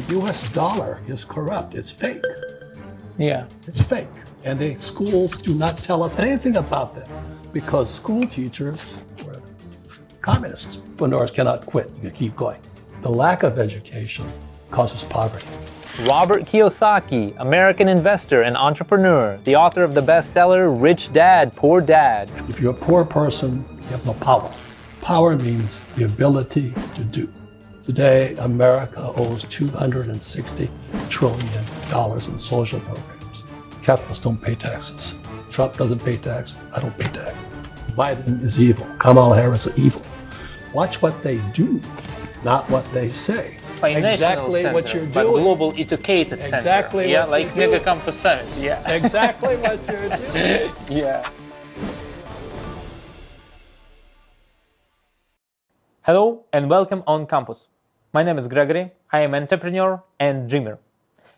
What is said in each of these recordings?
the US dollar is corrupt. It's fake. Yeah. It's fake. And the schools do not tell us anything about that because school teachers were communists. Entrepreneurs cannot quit. You can keep going. The lack of education causes poverty. Robert Kiyosaki, American investor and entrepreneur, the author of the bestseller Rich Dad, Poor Dad. If you're a poor person, you have no power. Power means the ability to do. Today, America owes $260 trillion in social programs. Capitalists don't pay taxes. Trump doesn't pay tax. I don't pay tax. Biden is evil. Kamala Harris is evil. Watch what they do, not what they say. Exactly center, what you're doing. But global educated center. Exactly Yeah, what like you're doing. Megacampus Summit. Yeah. Exactly what you're doing. Yeah. Hello and welcome on Campus. My name is Grigory. I am an entrepreneur and dreamer.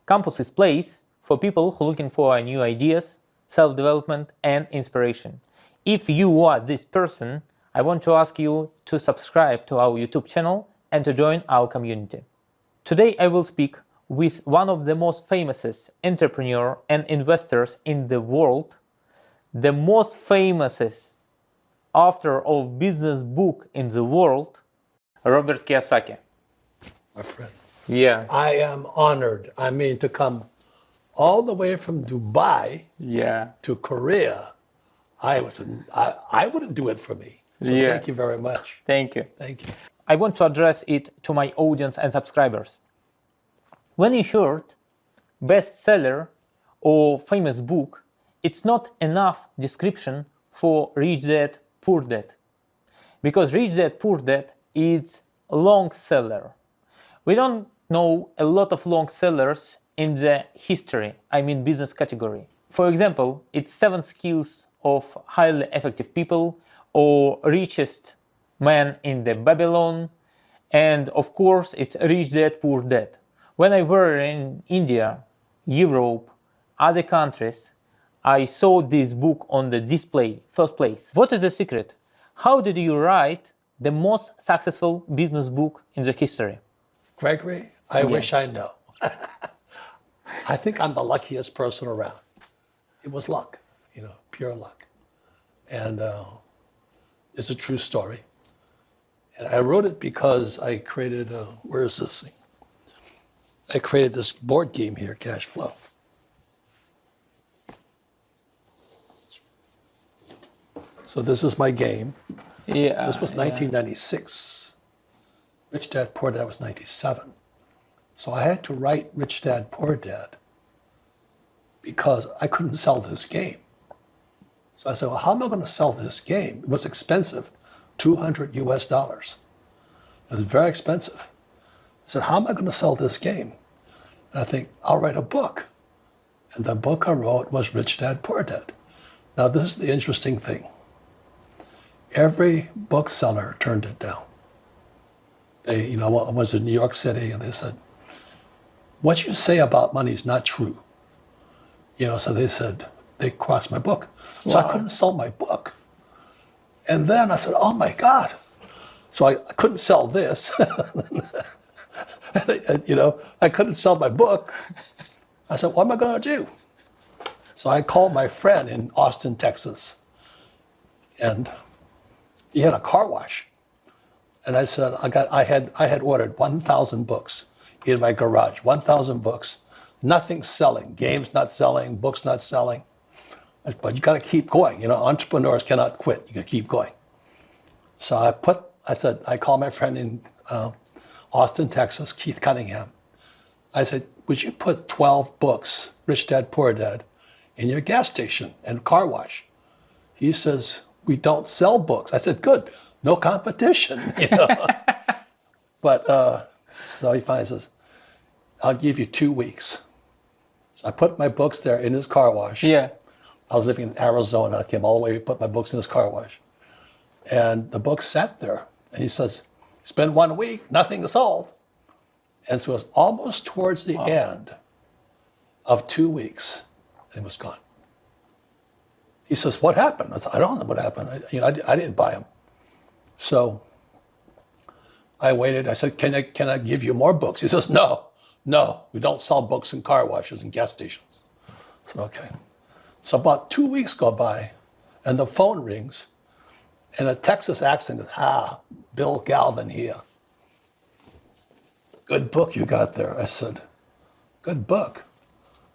Campus is a place for people who are looking for new ideas, self-development and inspiration. If you are this person, I want to ask you to subscribe to our YouTube channel and to join our community. Today I will speak with one of the most famous entrepreneurs and investors in the world, the most famous author of business book in the world, Robert Kiyosaki. My friend. Yeah. I am honored. I mean, to come all the way from Dubai to Korea, I wouldn't do it for me. So thank you very much. Thank you. Thank you. I want to address it to my audience and subscribers. When you heard bestseller or famous book, it's not enough description for Rich Dad, Poor Dad. Because Rich Dad, Poor Dad is a long seller. We don't know a lot of long sellers in the history, I mean business category. For example, it's 7 skills of highly effective people or richest man in the Babylon, and of course it's Rich Dad, Poor Dad. When I were in India, Europe, other countries, I saw this book on the display, first place. What is the secret? How did you write the most successful business book in the history? Gregory, I wish I know. I think I'm the luckiest person around. It was luck, pure luck. And it's a true story. And I wrote it because I created, where is this thing? I created this board game here, Cash Flow. So this is my game. Yeah. This was 1996. Rich Dad, Poor Dad was 97. So I had to write Rich Dad, Poor Dad because I couldn't sell this game. So I said, well, how am I going to sell this game? It was expensive, $200 US. It was very expensive. I said, how am I going to sell this game? And I think, I'll write a book. And the book I wrote was Rich Dad, Poor Dad. Now, this is the interesting thing. Every bookseller turned it down. They, I was in New York City, and they said, what you say about money is not true. So they said, they crossed my book. So I couldn't sell my book. And then I said, oh my God. So I couldn't sell this. I couldn't sell my book. I said, what am I going to do? So I called my friend in Austin, Texas. And he had a car wash. And I said, I had ordered 1,000 books in my garage, 1,000 books. Nothing's selling, games not selling, books not selling. But you got to keep going. Entrepreneurs cannot quit. You got to keep going. So I called my friend in Austin, Texas, Keith Cunningham. I said, would you put 12 books, Rich Dad, Poor Dad, in your gas station and car wash? He says, we don't sell books. I said, good, no competition. But so he finally says, I'll give you 2 weeks. So I put my books there in his car wash. Yeah. I was living in Arizona. I came all the way, put my books in his car wash. And the books sat there. And he says, it's been 1 week, nothing is sold. And so it was almost towards the end of 2 weeks, and it was gone. He says, what happened? I said, I don't know what happened. I didn't buy them. So I waited. I said, can I give you more books? He says, no, No, we don't sell books in car washes and gas stations. I said, okay. So about 2 weeks go by, and the phone rings, and a Texas accent is, Bill Galvin here. Good book you got there. I said, good book.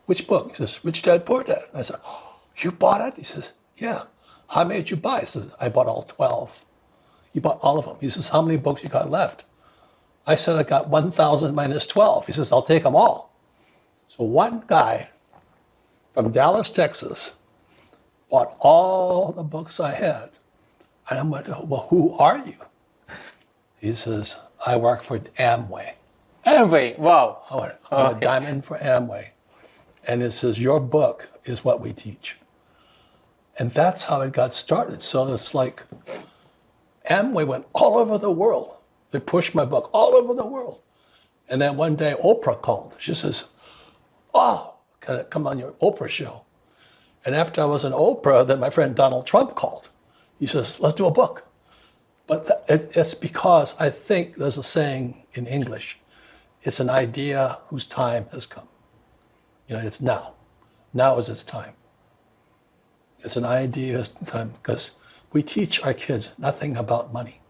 Which book? He says, Rich Dad, Poor Dad. I said, oh, you bought it? He says, yeah. How many did you buy? I said, I bought all 12. He bought all of them. He says, how many books you got left? I said, I got 1,000 minus 12. He says, I'll take them all. So one guy from Dallas, Texas, bought all the books I had. And I went, well, who are you? He says, I work for Amway. Amway, wow. I'm a diamond for Amway. And it says, your book is what we teach. And that's how it got started. So it's like Amway went all over the world. They pushed my book all over the world. And then one day Oprah called. She says, oh, can I come on your Oprah show? And after I was on Oprah, then my friend Donald Trump called. He says, let's do a book. But it's because I think there's a saying in English, it's an idea whose time has come. It's now. Now is its time. It's an idea whose time, because we teach our kids nothing about money.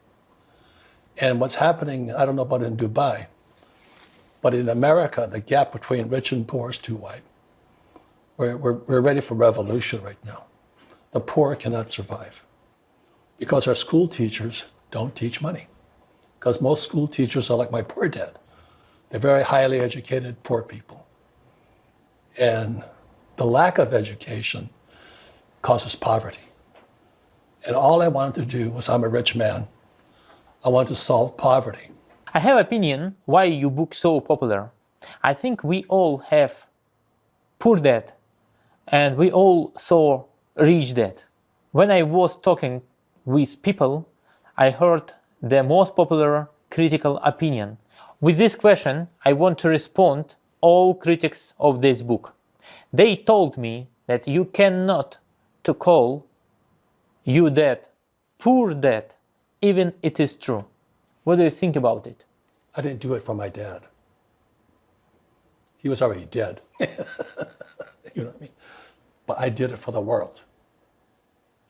And what's happening, I don't know about in Dubai, but in America, the gap between rich and poor is too wide. We're ready for revolution right now. The poor cannot survive because our school teachers don't teach money. Because most school teachers are like my poor dad. They're very highly educated, poor people. And the lack of education causes poverty. And all I wanted to do was, I'm a rich man. I want to solve poverty. I have opinion why your book so popular. I think we all have poor dad and we all saw rich dad. When I was talking with people, I heard the most popular critical opinion. With this question, I want to respond all critics of this book. They told me that you cannot to call you dad poor dad, even it is true. What do you think about it? I didn't do it for my dad. He was already dead. You know what I mean? But I did it for the world.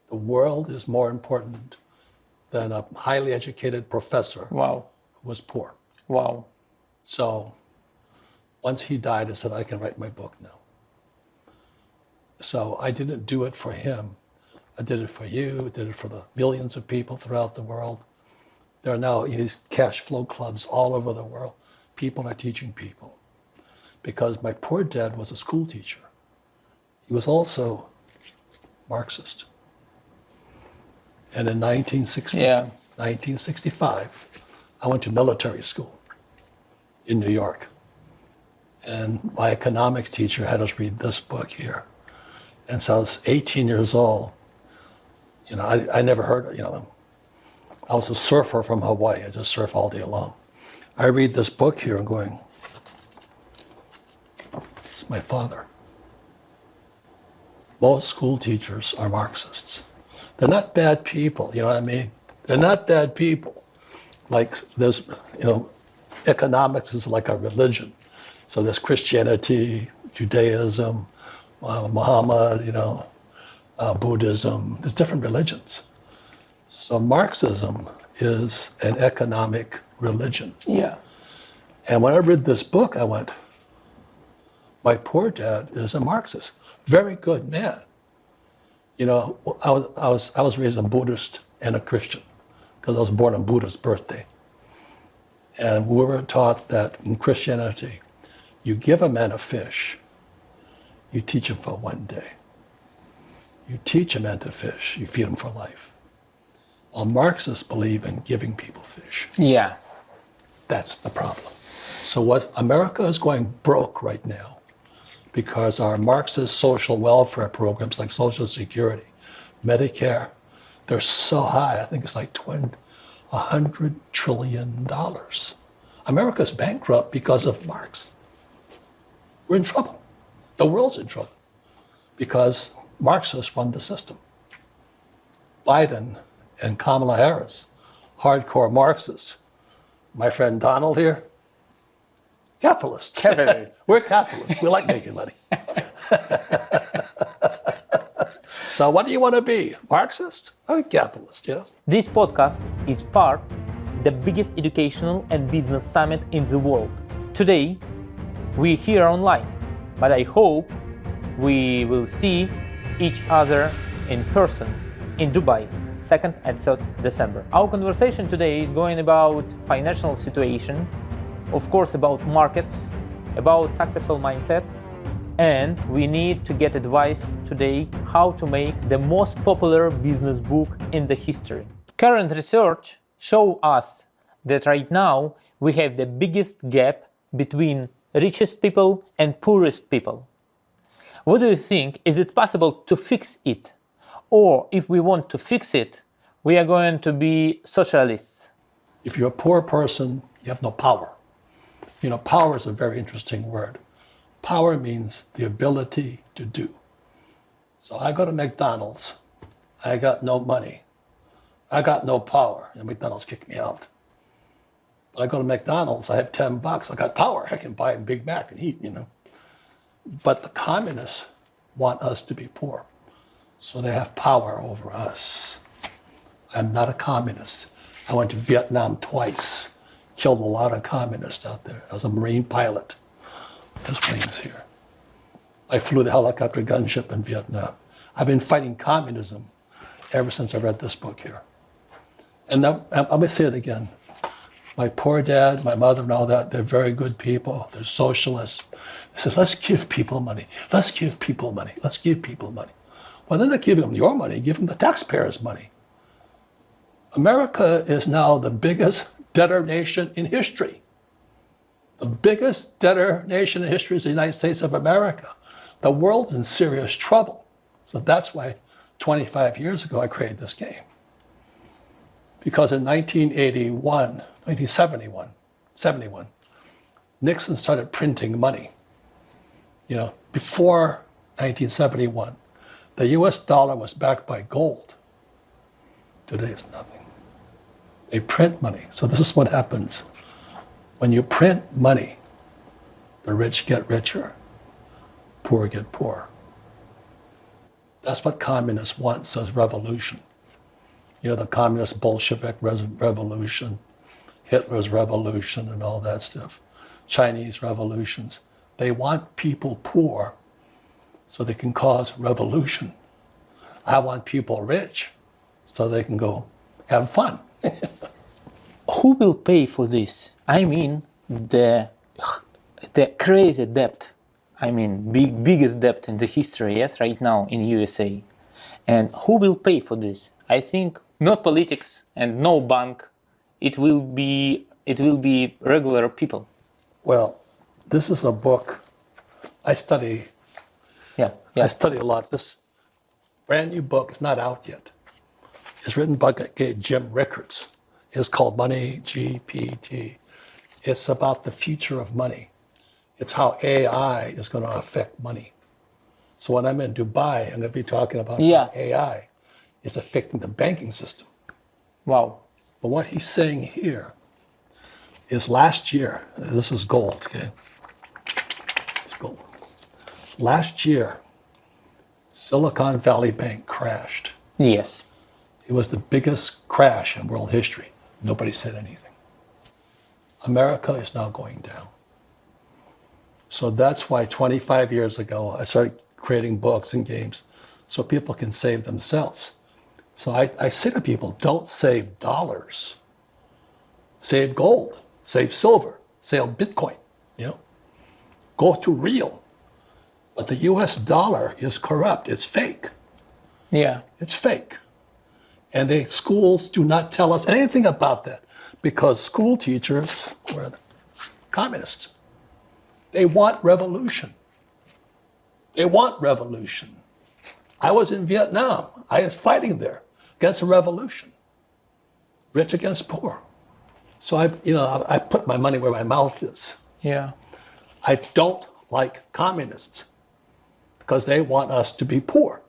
The world is more important than a highly educated professor Wow. who was poor. Wow. So once he died, I said, I can write my book now. So I didn't do it for him. I did it for you, I did it for the millions of people throughout the world. There are now these cash flow clubs all over the world. People are teaching people. Because my poor dad was a school teacher. He was also Marxist. And in 1965, I went to military school in New York. And my economics teacher had us read this book here. And so I was 18 years old. I never heard of, I was a surfer from Hawaii. I just surf all day long. I read this book here and going, it's my father. Most school teachers are Marxists. They're not bad people, you know what I mean? They're not bad people. Like there's, economics is like a religion. So there's Christianity, Judaism, Muhammad, Buddhism, there's different religions. So Marxism is an economic religion. Yeah. And when I read this book, I went, my poor dad is a Marxist. Very good man. I was raised a Buddhist and a Christian because I was born on Buddha's birthday. And we were taught that in Christianity, you give a man a fish, you teach him for one day. You teach a man to fish, you feed him for life. While Marxists believe in giving people fish. Yeah. That's the problem. So what America is going broke right now because our Marxist social welfare programs like Social Security, Medicare, they're so high. I think it's like $100 trillion. America's bankrupt because of Marx. We're in trouble. The world's in trouble because Marxists run the system. Biden and Kamala Harris, hardcore Marxists. My friend Donald here, Capitalists. Capitalists. We're capitalists. We like making money. So what do you want to be? Marxist or capitalist? This podcast is part the biggest educational and business summit in the world. Today, we're here online, but I hope we will see each other in person in Dubai, 2nd and 3rd December. Our conversation today is going about financial situation, of course about markets, about successful mindset, and we need to get advice today how to make the most popular business book in the history. Current research shows us that right now we have the biggest gap between richest people and poorest people. What do you think? Is it possible to fix it? Or if we want to fix it, we are going to be socialists? If you're a poor person, you have no power. Power is a very interesting word. Power means the ability to do. So I go to McDonald's, I got no money, I got no power, and McDonald's kicked me out. I go to McDonald's, I have $10, I got power, I can buy a Big Mac and eat, But the communists want us to be poor, so they have power over us. I'm not a communist. I went to Vietnam twice, killed a lot of communists out there. I was a Marine pilot. This plane's here. I flew the helicopter gunship in Vietnam. I've been fighting communism ever since I read this book here. And now, let me say it again. My poor dad, my mother and all that, they're very good people. They're socialists. They said, let's give people money. Let's give people money. Let's give people money. Well, they're not giving them your money. Give them the taxpayers' money. America is now the biggest debtor nation in history. The biggest debtor nation in history is the United States of America. The world's in serious trouble. So that's why 25 years ago I created this game. Because in 1971, Nixon started printing money. Before 1971, the US dollar was backed by gold. Today it's nothing. They print money. So this is what happens. When you print money, the rich get richer, poor get poorer. That's what communists want, says revolution. The communist Bolshevik revolution, Hitler's revolution and all that stuff, Chinese revolutions. They want people poor so they can cause revolution. I want people rich so they can go have fun. Who will pay for this? I mean, the crazy debt. I mean, biggest debt in the history, yes, right now in USA. And who will pay for this? I think not politics and no bank. It will be regular people. Well, this is a book I study. Yeah. I study a lot. This brand new book is not out yet. It's written by Jim Rickards. It's called Money GPT. It's about the future of money. It's how AI is going to affect money. So when I'm in Dubai, I'm going to be talking about how AI is affecting the banking system. Wow. But what he's saying here is last year, this is gold, okay? It's gold. Last year, Silicon Valley Bank crashed. Yes. It was the biggest crash in world history. Nobody said anything. America is now going down. So that's why 25 years ago, I started creating books and games so people can save themselves. So I say to people, don't save dollars. Save gold, save silver, save Bitcoin, Go to real. But the US dollar is corrupt, it's fake. Yeah. It's fake. And the schools do not tell us anything about that because school teachers were communists. They want revolution. They want revolution. I was in Vietnam. I was fighting there against a revolution. Rich against poor. So I put my money where my mouth is. Yeah. I don't like communists because they want us to be poor.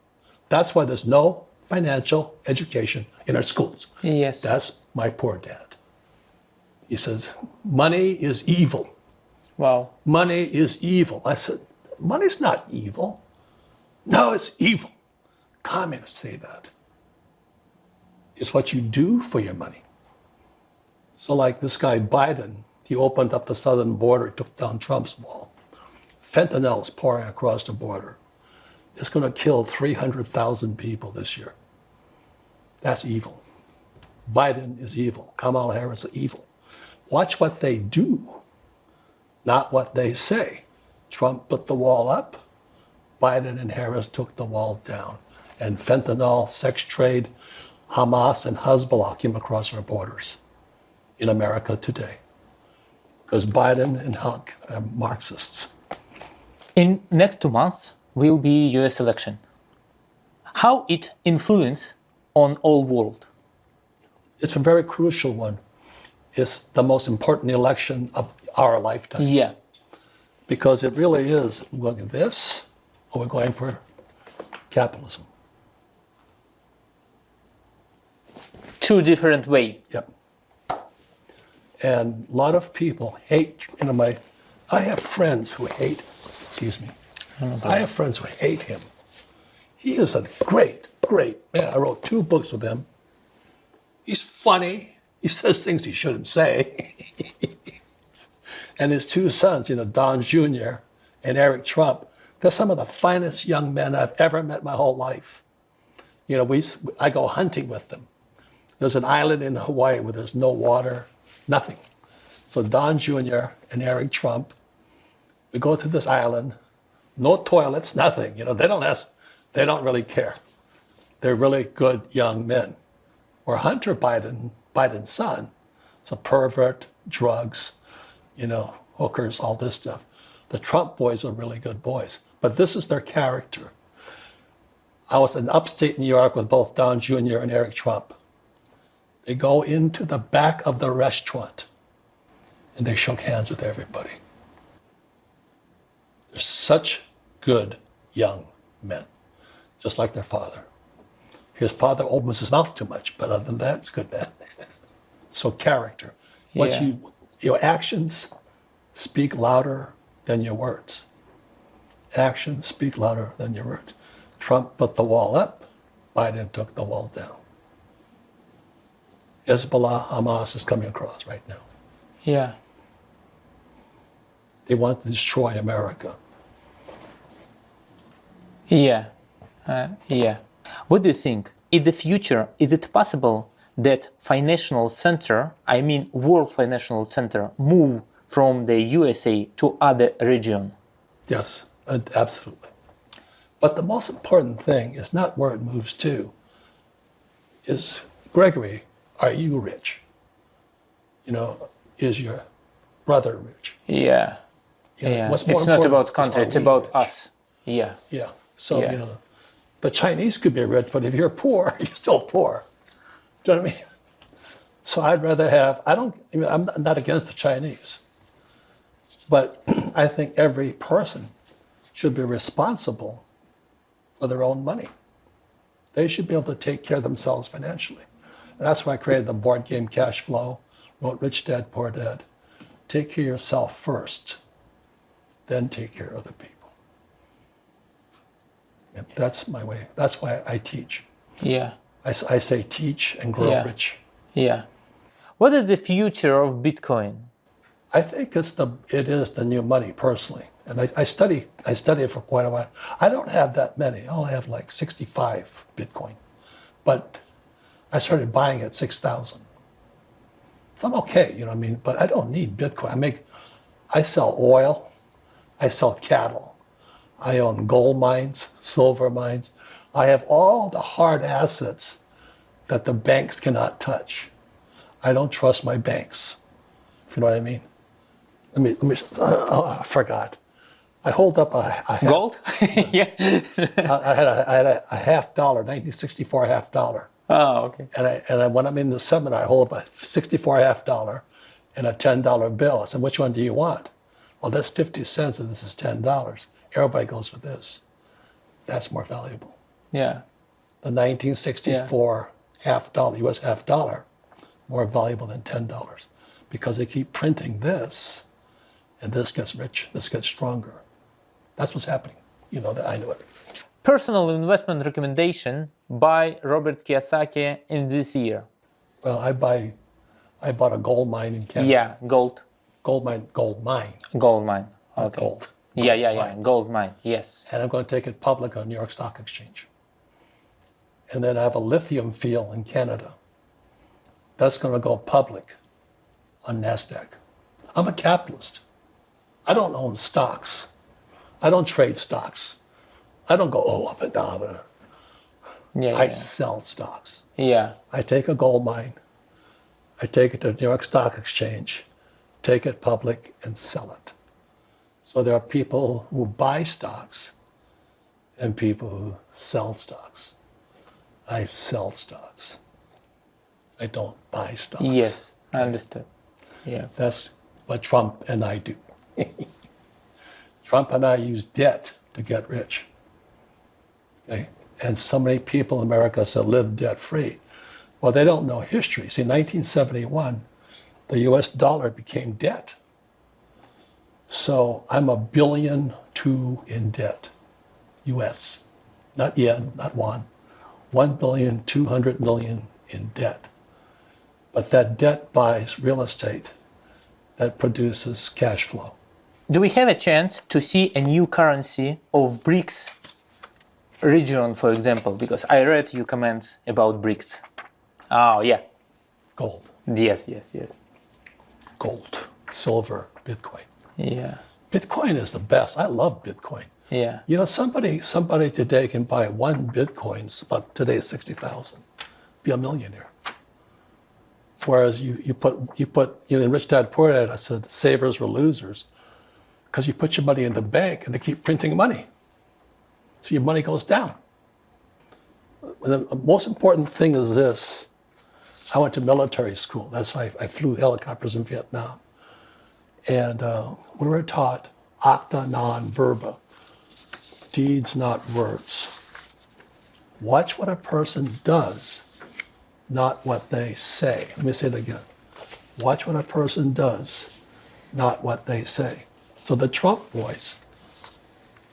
That's why there's no financial education in our schools. Yes. That's my poor dad. He says, money is evil. Wow. Money is evil. I said, money's not evil. No, it's evil. Communists say that. It's what you do for your money. So like this guy Biden, he opened up the southern border, took down Trump's wall. Fentanyl is pouring across the border. It's going to kill 300,000 people this year. That's evil. Biden is evil. Kamala Harris is evil. Watch what they do, not what they say. Trump put the wall up. Biden and Harris took the wall down. And fentanyl, sex trade, Hamas and Hezbollah came across our borders in America today. Because Biden and Hunk are Marxists. In next 2 months will be US election. How it influence on all world? It's a very crucial one. It's the most important election of our lifetime. Yeah. Because it really is, we're going this, or we're going for capitalism. Two different way. Yep. And a lot of people hate, I have friends who hate, I have friends who hate him. He is a great man. I wrote 2 books with him. He's funny. He says things he shouldn't say. And his 2 sons, Don Jr. and Eric Trump, they're some of the finest young men I've ever met my whole life. I go hunting with them. There's an island in Hawaii where there's no water, nothing. So Don Jr. and Eric Trump, we go to this island, no toilets, nothing. They don't really care. They're really good young men. Or Hunter Biden, Biden's son, is a pervert, drugs, hookers, all this stuff. The Trump boys are really good boys, but this is their character. I was in upstate New York with both Don Jr. and Eric Trump. They go into the back of the restaurant and they shook hands with everybody. They're such good young men, just like their father. His father opens his mouth too much, but other than that, it's good man. So character. Your actions speak louder than your words. Actions speak louder than your words. Trump put the wall up, Biden took the wall down. Hezbollah, Hamas is coming across right now. Yeah. They want to destroy America. Yeah. What do you think? In the future, is it possible that financial center, world financial center, move from the USA to other region? Yes, absolutely. But the most important thing is not where it moves to, is, Grigory, are you rich? Is your brother rich? Yeah. What's more it's not important about country, is, it's are we about rich? us. Yeah. Yeah. So, the Chinese could be rich, but if you're poor, you're still poor. Do you know what I mean? So I'd rather have, I'm not against the Chinese, but I think every person should be responsible for their own money. They should be able to take care of themselves financially. And that's why I created the board game Cash Flow, wrote Rich Dad, Poor Dad. Take care of yourself first, then take care of other people. And that's my way. That's why I teach. Yeah. I say teach and grow rich. Yeah. What is the future of Bitcoin? I think it is the new money personally. And I study it for quite a while. I don't have that many. I only have like 65 Bitcoin. But I started buying at 6,000. So I'm okay, but I don't need Bitcoin. I sell oil, I sell cattle. I own gold mines, silver mines. I have all the hard assets that the banks cannot touch. I don't trust my banks, if you know what I mean. I forgot. I hold up a Gold? Yeah. I had a $50, 1964 $50. Oh, okay. And when I'm in the seminar, I hold up a 64 $50 and a $10 bill. I said, which one do you want? Well, that's 50 cents and this is $10. Everybody goes for this. That's more valuable. Yeah. The 1964 $50, US $50, more valuable than $10 because they keep printing this And this gets rich, this gets stronger. That's what's happening. You know that, I know it. Personal investment recommendation by Robert Kiyosaki in this year. Well, I bought a gold mine in Canada. Yeah, gold. Gold mine. Gold mine. Not Okay. gold. Yeah. Mines. Gold mine. Yes. And I'm going to take it public on New York Stock Exchange. And then I have a lithium field in Canada. That's going to go public on NASDAQ. I'm a capitalist. I don't own stocks. I don't trade stocks. I don't go, up and down. I sell stocks. Yeah. I take a gold mine. I take it to New York Stock Exchange, take it public, and sell it. So there are people who buy stocks and people who sell stocks. I sell stocks. I don't buy stocks. Yes, I understood. Yeah. That's what Trump and I do. Trump and I use debt to get rich. Okay? And so many people in America said live debt free. Well, they don't know history. See, 1971, the US dollar became debt. So I'm $1.2 billion in debt, US, not yen, not won. 1.2 billion in debt. But that debt buys real estate that produces cash flow. Do we have a chance to see a new currency of BRICS region, for example? Because I read your comments about BRICS. Oh, yeah. Gold. Yes. Gold, silver, Bitcoin. Yeah. Bitcoin is the best. I love Bitcoin. Yeah. You know, somebody today can buy one Bitcoin, about today 60,000, be a millionaire. Whereas you put in Rich Dad Poor Dad, I said savers were losers because you put your money in the bank and they keep printing money. So your money goes down. The most important thing is this. I went to military school. That's why I flew helicopters in Vietnam. And we were taught acta non verba, deeds not words. Watch what a person does, not what they say. Let me say it again. Watch what a person does, not what they say. So the Trump boys,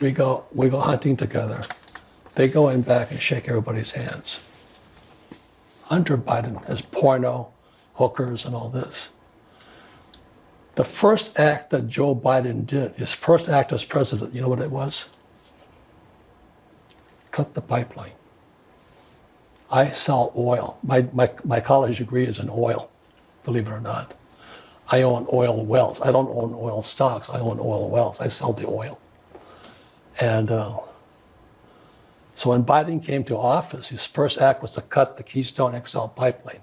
we go hunting together. They go in back and shake everybody's hands. Hunter Biden has porno, hookers, and all this. The first act that Joe Biden did, his first act as president, you know what it was? Cut the pipeline. I sell oil. My college degree is in oil, believe it or not. I own oil wells. I don't own oil stocks. I own oil wells. I sell the oil. And so when Biden came to office, his first act was to cut the Keystone XL pipeline.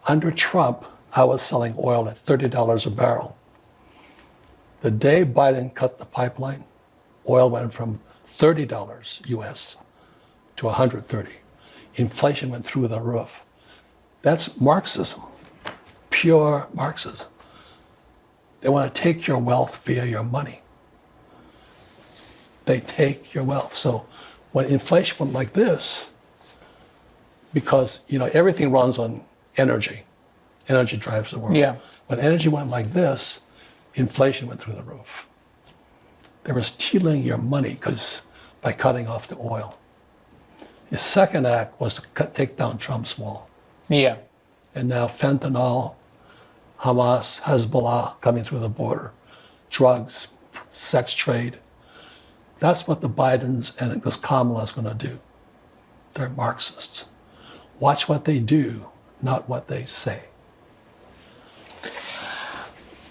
Under Trump, I was selling oil at $30 a barrel. The day Biden cut the pipeline, oil went from $30 US to 130. Inflation went through the roof. That's Marxism, pure Marxism. They want to take your wealth via your money. They take your wealth. So when inflation went like this, because everything runs on energy. Energy drives the world. Yeah. When energy went like this, inflation went through the roof. They were stealing your money by cutting off the oil. His second act was to take down Trump's wall. Yeah. And now fentanyl, Hamas, Hezbollah coming through the border, drugs, sex trade. That's what the Bidens and this Kamala is going to do. They're Marxists. Watch what they do, not what they say.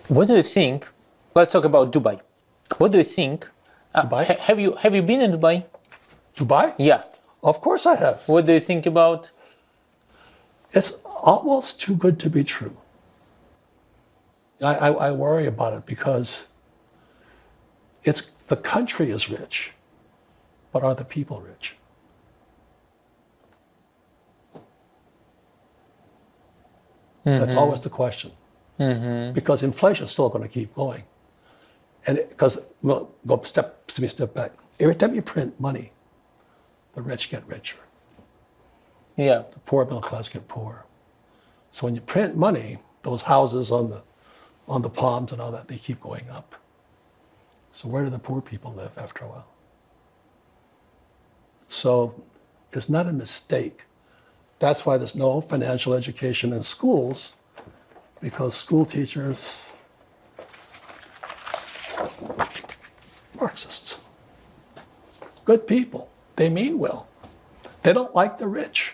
What do you think? Let's talk about Dubai. What do you think? Dubai? Have you been in Dubai? Dubai? Yeah. Of course I have. What do you think about? It's almost too good to be true. I worry about it because the country is rich, but are the people rich? That's always the question. Because inflation is still going to keep going. And step back. Every time you print money, the rich get richer. Yeah. The poor middle class get poorer. So when you print money, those houses on the on the palms and all that, they keep going up. So where do the poor people live after a while? So it's not a mistake. That's why there's no financial education in schools, because school teachers, Marxists, good people, they mean well. They don't like the rich.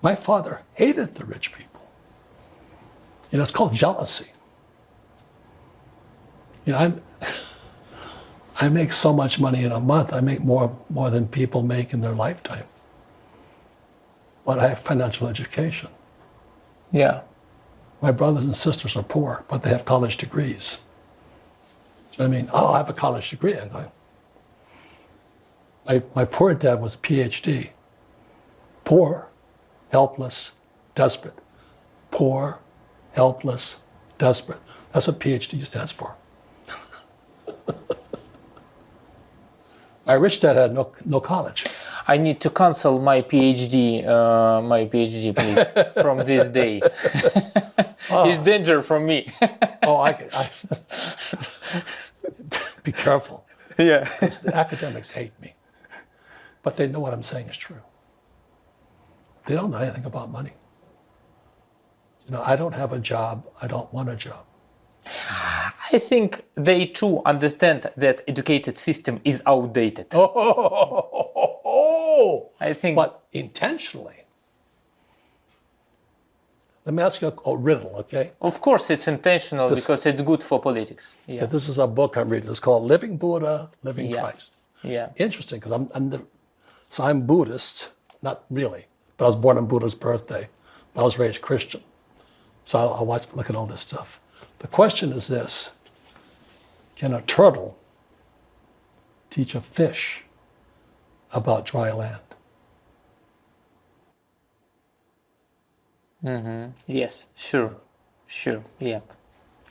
My father hated the rich people. You know, it's called jealousy. You know, I make so much money in a month. I make more than people make in their lifetime. But I have financial education. Yeah. My brothers and sisters are poor, but they have college degrees. I mean, oh, I have a college degree. I'm going, my poor dad was a PhD. Poor, helpless, desperate. Poor, helpless, desperate. That's what PhD stands for. My rich dad had no college. I need to cancel my PhD, please, from this day. It's danger from me. Oh, I be careful. Yeah. The academics hate me, but they know what I'm saying is true. They don't know anything about money. You know, I don't have a job. I don't want a job. I think they too understand that educated system is outdated. Oh, I think. But intentionally. Let me ask you a riddle, okay? Of course, it's intentional because it's good for politics. Yeah. This is a book I'm reading. It's called Living Buddha, Living Christ. Yeah. Interesting, because I'm Buddhist, not really, but I was born on Buddha's birthday. But I was raised Christian. So I look at all this stuff. The question is this: can a turtle teach a fish about dry land? Mm-hmm. Yes, sure, yeah.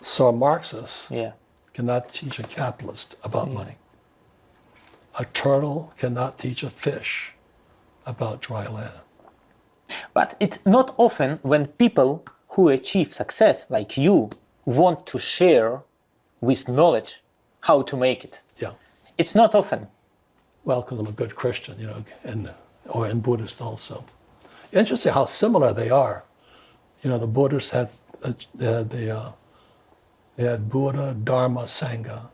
So a Marxist Yeah. cannot teach a capitalist about money. A turtle cannot teach a fish about dry land. But it's not often when people who achieve success, like you, want to share with knowledge how to make it. Yeah. It's not often. Well, because I'm a good Christian, you know, and Buddhist also. Interesting how similar they are. You know, the Buddhists had Buddha, Dharma, Sangha,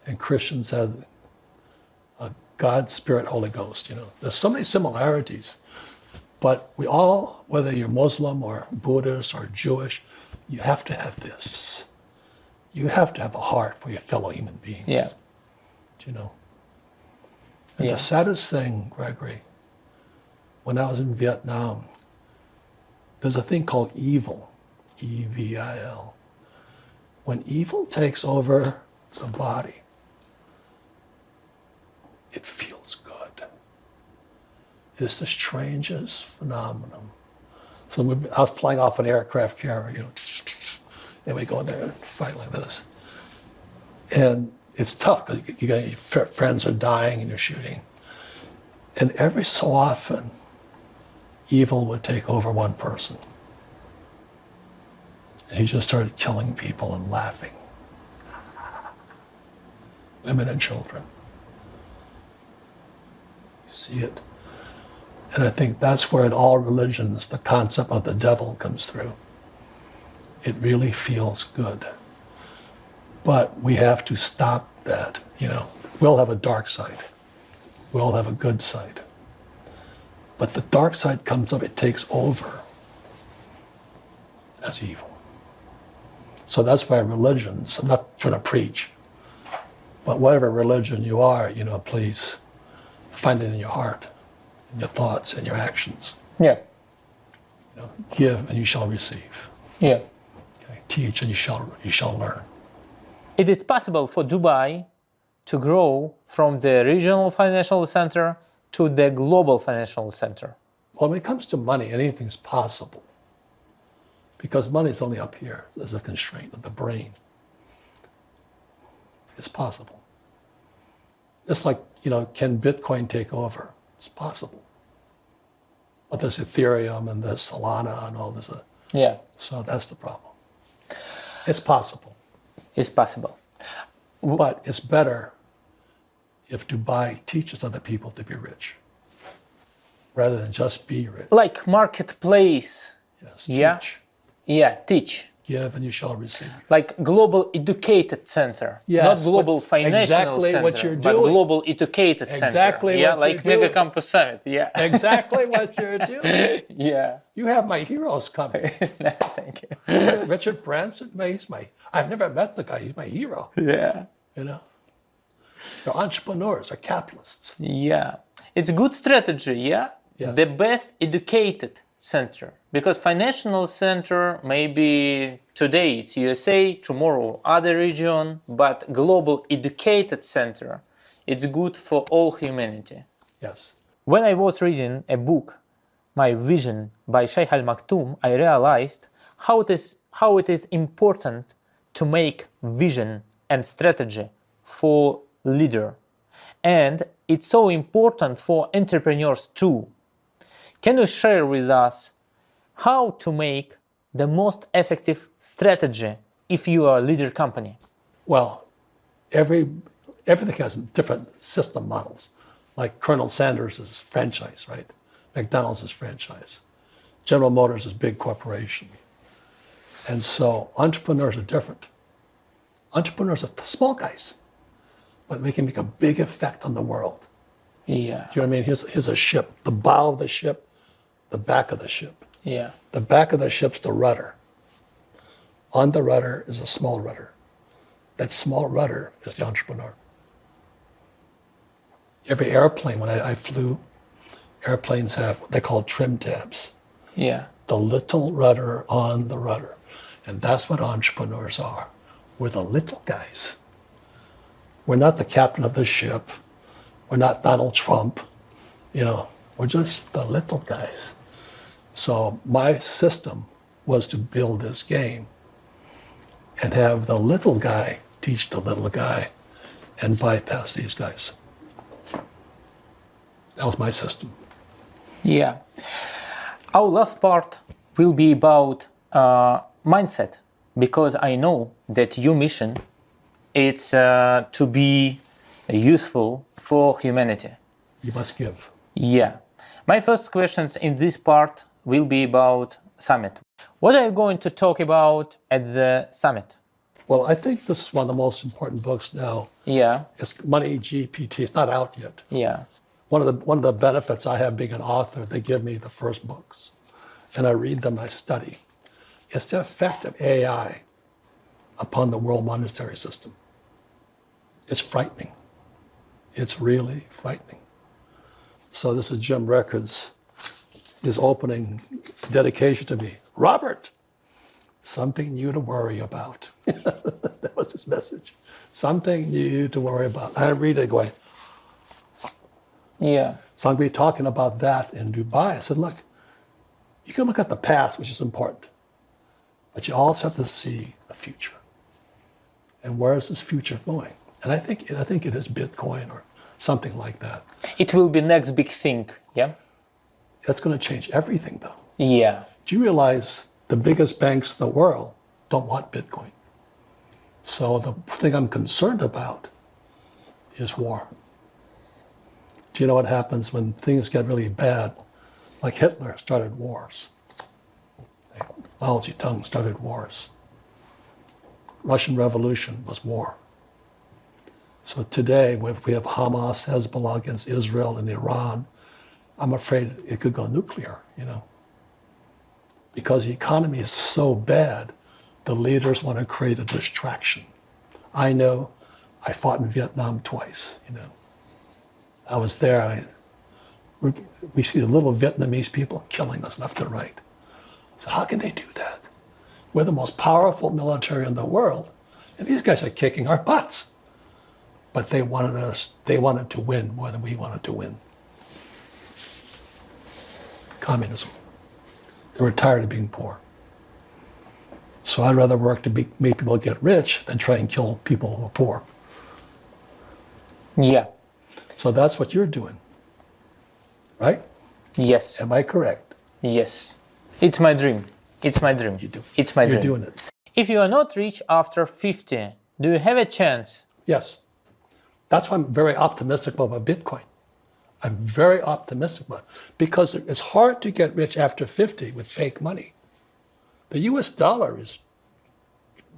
and Christians had God, Spirit, Holy Ghost. You know, there's so many similarities, but we all, whether you're Muslim or Buddhist or Jewish, you have to have this. You have to have a heart for your fellow human beings. Yeah. You know. And the saddest thing, Gregory, when I was in Vietnam, there's a thing called evil, E-V-I-L. When evil takes over the body, it feels good. It's the strangest phenomenon. So I was flying off an aircraft carrier, you know, and we go in there and fight like this. And it's tough because your friends are dying and you're shooting. And every so often, evil would take over one person. And he just started killing people and laughing. Women and children. You see it. And I think that's where in all religions the concept of the devil comes through. It really feels good. But we have to stop that, you know. We all have a dark side. We all have a good side. But the dark side comes up, it takes over as evil. So that's why religions, I'm not trying to preach, but whatever religion you are, you know, please find it in your heart, in your thoughts, and your actions. Yeah. You know, give and you shall receive. Yeah. Okay? Teach and you shall learn. It is possible for Dubai to grow from the regional financial center to the global financial center. Well, when it comes to money, anything's possible. Because money is only up here as a constraint of the brain. It's possible. It's like, you know, can Bitcoin take over? It's possible. But there's Ethereum and there's Solana and all this. Yeah. So that's the problem. It's possible. It's possible. But it's better if Dubai teaches other people to be rich rather than just be rich. Like marketplace. Yes, Yeah. teach. Yeah, teach. Give and you shall receive. Like global educated center, Yes, not global financial exactly center, what you're but doing. global educated center. Exactly Yeah, what like you're doing. Megacampus Summit. Yeah. Exactly what you're doing. Yeah. You have my heroes coming. Thank you. Richard Branson, I've never met the guy. He's my hero. Yeah. You know, they're entrepreneurs, they're capitalists. Yeah. It's a good strategy. Yeah. Yeah. The best educated center, because financial center maybe today it's USA, tomorrow other region, but global educated center, it's good for all humanity. Yes. When I was reading a book, My Vision by Sheikh Al Maktoum, I realized how it is important to make vision and strategy for leader, and it's so important for entrepreneurs too. Can you share with us how to make the most effective strategy if you are a leader company? Well, everything has different system models. Like Colonel Sanders is franchise, right? McDonald's is franchise. General Motors is big corporation. And so entrepreneurs are different. Entrepreneurs are small guys, but they can make a big effect on the world. Yeah. Do you know what I mean? Here's a ship, the bow of the ship, the back of the ship. Yeah. The back of the ship's the rudder. On the rudder is a small rudder. That small rudder is the entrepreneur. Every airplane, when I flew, airplanes have what they call trim tabs. Yeah. The little rudder on the rudder. And that's what entrepreneurs are. We're the little guys. We're not the captain of the ship. We're not Donald Trump. You know, we're just the little guys. So my system was to build this game and have the little guy teach the little guy and bypass these guys. That was my system. Yeah. Our last part will be about mindset, because I know that your mission is to be useful for humanity. You must give. Yeah. My first questions in this part will be about summit. What are you going to talk about at the summit? Well, I think this is one of the most important books now. Yeah. It's Money GPT. It's not out yet. Yeah. One of the benefits I have being an author, they give me the first books, and I read them, I study. It's the effect of AI upon the world monetary system. It's frightening. It's really frightening. So this is Jim Records, his opening dedication to me. Robert, something new to worry about. That was his message. Something new to worry about. I read it going, Yeah. so I'm going to be talking about that in Dubai. I said, look, you can look at the past, which is important, but you also have to see the future. And where is this future going? And I think it is Bitcoin or something like that. It will be next big thing. Yeah. That's going to change everything, though. Yeah. Do you realize the biggest banks in the world don't want Bitcoin? So the thing I'm concerned about is war. Do you know what happens when things get really bad? Like Hitler started wars. Mao Zedong started wars. Russian Revolution was war. So today, if we have Hamas, Hezbollah against Israel and Iran, I'm afraid it could go nuclear, you know. Because the economy is so bad, the leaders want to create a distraction. I know, I fought in Vietnam twice, you know. I was there, we see the little Vietnamese people killing us left and right. So how can they do that? We're the most powerful military in the world, and these guys are kicking our butts. But they wanted to win more than we wanted to win. Communism. They were tired of being poor. So I'd rather work to make people get rich than try and kill people who are poor. Yeah. So that's what you're doing, right? Yes. Am I correct? Yes. It's my dream. It's my dream. You do. It's my You're dream. doing it. If you are not rich after 50, do you have a chance? Yes. That's why I'm very optimistic about Bitcoin. I'm very optimistic about it because it's hard to get rich after 50 with fake money. The US dollar is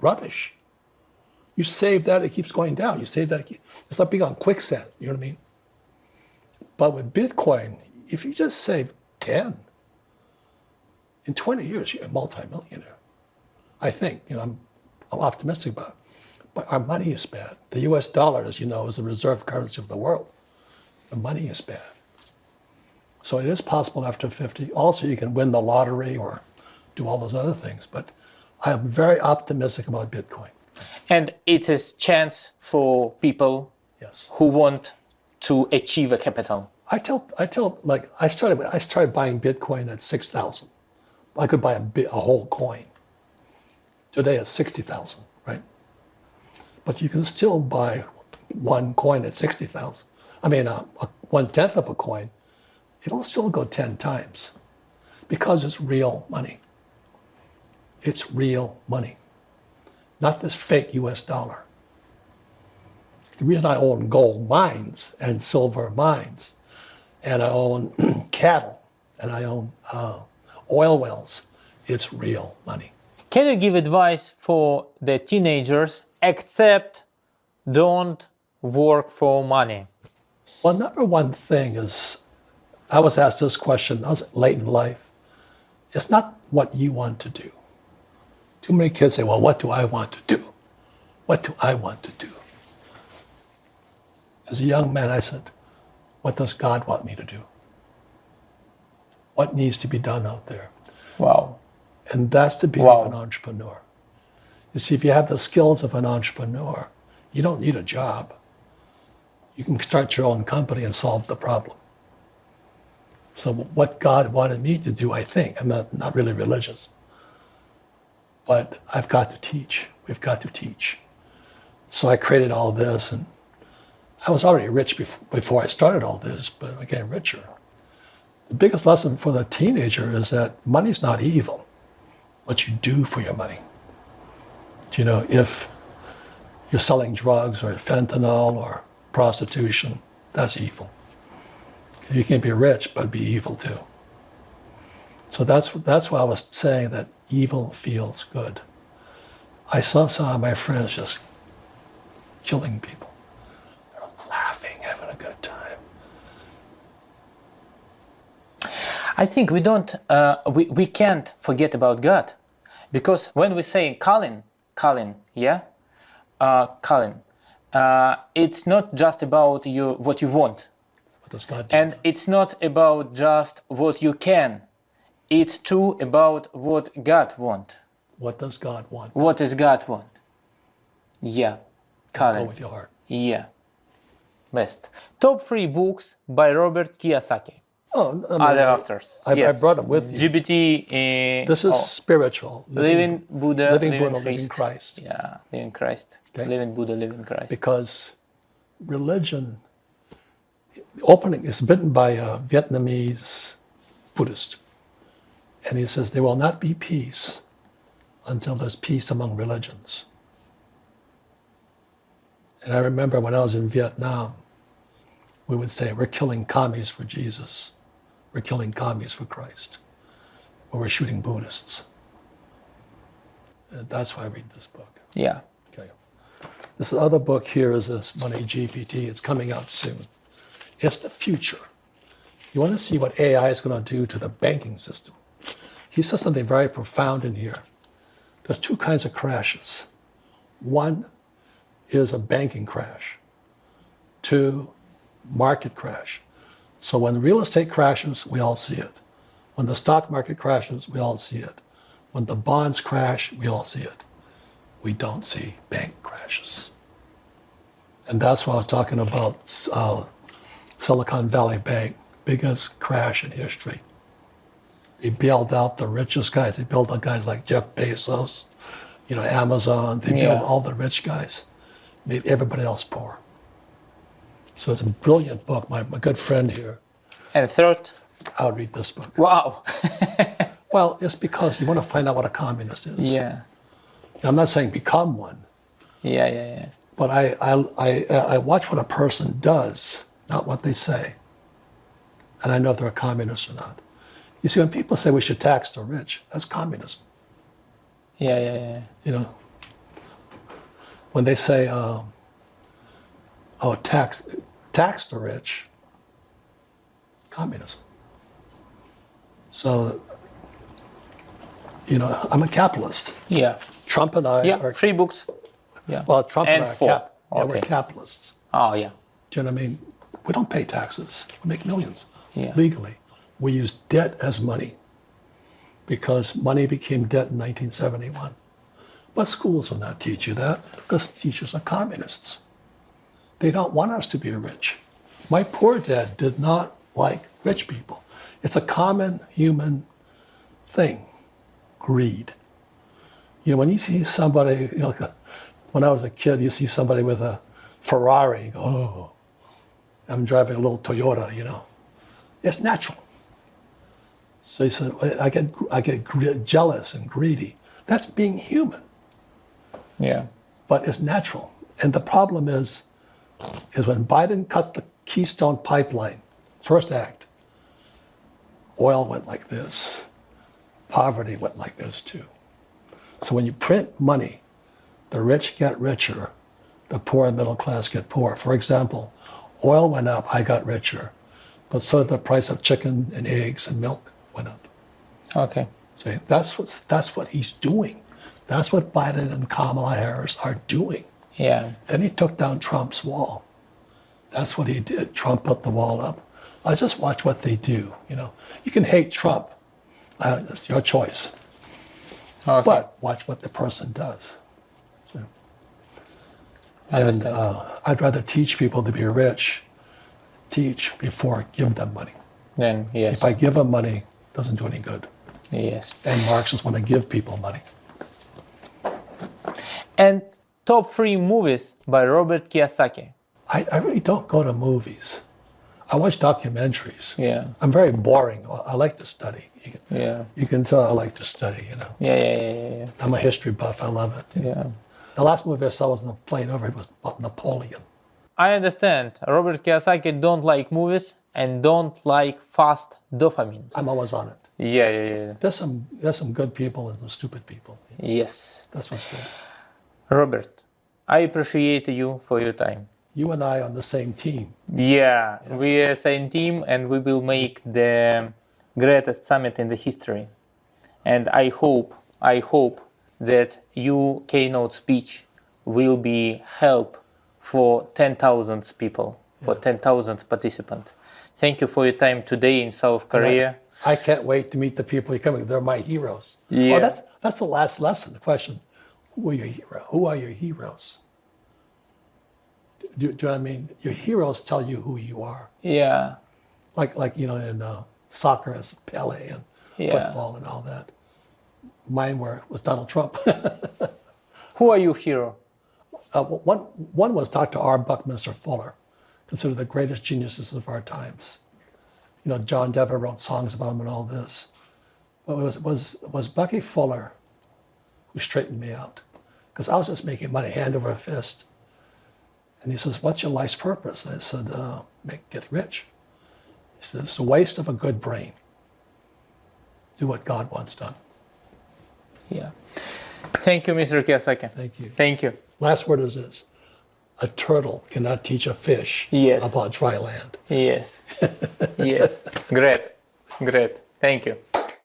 rubbish. You save that, it keeps going down. You save that, it's like being on quicksand, you know what I mean? But with Bitcoin, if you just save 10, in 20 years, you're a multimillionaire. I think, I'm optimistic about it. But our money is bad. The US dollar, as you know, is the reserve currency of the world. The money is bad. So it is possible after 50. Also, you can win the lottery or do all those other things. But I am very optimistic about Bitcoin. And it is chance for people Yes. who want to achieve a capital. I started buying Bitcoin at 6,000. I could buy a whole coin. Today it's 60,000, right? But you can still buy one coin at 60,000. I mean, 1/10 of a coin, it'll still go 10 times because it's real money. It's real money, not this fake US dollar. The reason I own gold mines and silver mines, and I own cattle, and I own oil wells, it's real money. Can you give advice for the teenagers except don't work for money? Well, number one thing is, I was asked this question, I was late in life. It's not what you want to do. Too many kids say, well, what do I want to do? What do I want to do? As a young man, I said, what does God want me to do? What needs to be done out there? Wow. And that's the beauty of an entrepreneur. You see, if you have the skills of an entrepreneur, you don't need a job. You can start your own company and solve the problem. So what God wanted me to do, I think, I'm not really religious, but I've got to teach. We've got to teach. So I created all this, and I was already rich before I started all this, but I became richer. The biggest lesson for the teenager is that money's not evil. What you do for your money. If you're selling drugs or fentanyl or prostitution, that's evil. You can be rich, but be evil too. So that's why I was saying that evil feels good. I saw some of my friends just killing people. They're laughing, having a good time. I think we can't forget about God, because when we say Colin, yeah, Colin, it's not just about what you want. What does God do? And it's not about just what you can. It's too about what God wants. What does God want? What does God want? Yeah, Colin. Go with your heart. Yeah, best. Top 3 books by Robert Kiyosaki. Oh, Other authors. I Yes. brought them with you. GBT. This is spiritual. Living Buddha, living Christ. Yeah, living Christ. Okay. Living Buddha, living Christ. Because religion, the opening is written by a Vietnamese Buddhist. And he says, there will not be peace until there's peace among religions. And I remember when I was in Vietnam, we would say, we're killing commies for Jesus. We're killing commies for Christ. Or we're shooting Buddhists. And that's why I read this book. Yeah. Okay. This other book here is this Money GPT. It's coming out soon. It's the future. You want to see what AI is going to do to the banking system. He says something very profound in here. There's 2 kinds of crashes. One is a banking crash. 2, market crash. So when real estate crashes, we all see it. When the stock market crashes, we all see it. When the bonds crash, we all see it. We don't see bank crashes. And that's why I was talking about Silicon Valley Bank, biggest crash in history. They bailed out the richest guys. They bailed out guys like Jeff Bezos, Amazon. They bailed all the rich guys, made everybody else poor. So it's a brilliant book. My good friend here. And third? I'll read this book. Wow. Well, it's because you want to find out what a communist is. Yeah. I'm not saying become one, Yeah. but I watch what a person does, not what they say. And I know if they're a communist or not. You see, when people say we should tax the rich, that's communism. Yeah. You know, when they say, tax the rich, communism. So, you know, I'm a capitalist. Yeah. Trump and I are, free books. Yeah. well, Trump and And I are, four. we're Okay. capitalists. Oh, yeah. Do you know what I mean? We don't pay taxes. We make millions Yeah. legally. We use debt as money because money became debt in 1971. But schools will not teach you that because teachers are communists. They don't want us to be rich. My poor dad did not like rich people. It's a common human thing, greed. You know, when you see somebody, you know, when I was a kid, you see somebody with a Ferrari, you go, oh, I'm driving a little Toyota, you know. It's natural. So he said, I get jealous and greedy. That's being human, Yeah. but it's natural. And the problem is when Biden cut the Keystone Pipeline, first act, oil went like this. Poverty went like this too. So when you print money, the rich get richer, the poor and middle class get poorer. For example, oil went up, I got richer, but so did the price of chicken and eggs and milk went up. Okay. See, that's what he's doing. That's what Biden and Kamala Harris are doing. Yeah. Then he took down Trump's wall. That's what he did. Trump put the wall up. I just watch what they do. You know, you can hate Trump. It's your choice. Okay. But watch what the person does. So, I and understand. I'd rather teach people to be rich, teach before give them money. Then, yes. If I give them money, it doesn't do any good. Yes. And Marxists want to give people money. And top 3 movies by Robert Kiyosaki. I really don't go to movies. I watch documentaries. Yeah. I'm very boring. I like to study. Yeah. You can tell I like to study, you know. Yeah. I'm a history buff. I love it. Yeah. The last movie I saw was on a plane over. It was about Napoleon. I understand. Robert Kiyosaki don't like movies and don't like fast dopamine. I'm always on it. Yeah. There's some good people and some stupid people. Yes. That's what's good. Robert, I appreciate you for your time. You and I on the same team. Yeah, we are same team and we will make the greatest summit in the history. And I hope that your keynote speech will be help for 10,000 people, for 10,000 participants. Thank you for your time today in South Korea. I can't wait to meet the people you're coming. They're my heroes. Yeah. Oh, that's the last lesson. The question: Who are your heroes? Who are your heroes? Do you know what I mean? Your heroes tell you who you are. Yeah. Like you know, in soccer, as Pele and football and all that. Mine was Donald Trump. Who are your hero? One was Dr. R. Buckminster Fuller, considered the greatest geniuses of our times. You know, John Denver wrote songs about him and all this. But it was Bucky Fuller who straightened me out, because I was just making money hand over fist. And he says, "What's your life's purpose?" And I said, "Get rich." He said, "It's a waste of a good brain. Do what God wants done." Yeah. Thank you, Mr. Kiyosaki. Thank you. Thank you. Last word is this: a turtle cannot teach a fish Yes. about dry land. Yes. Yes. Great. Thank you.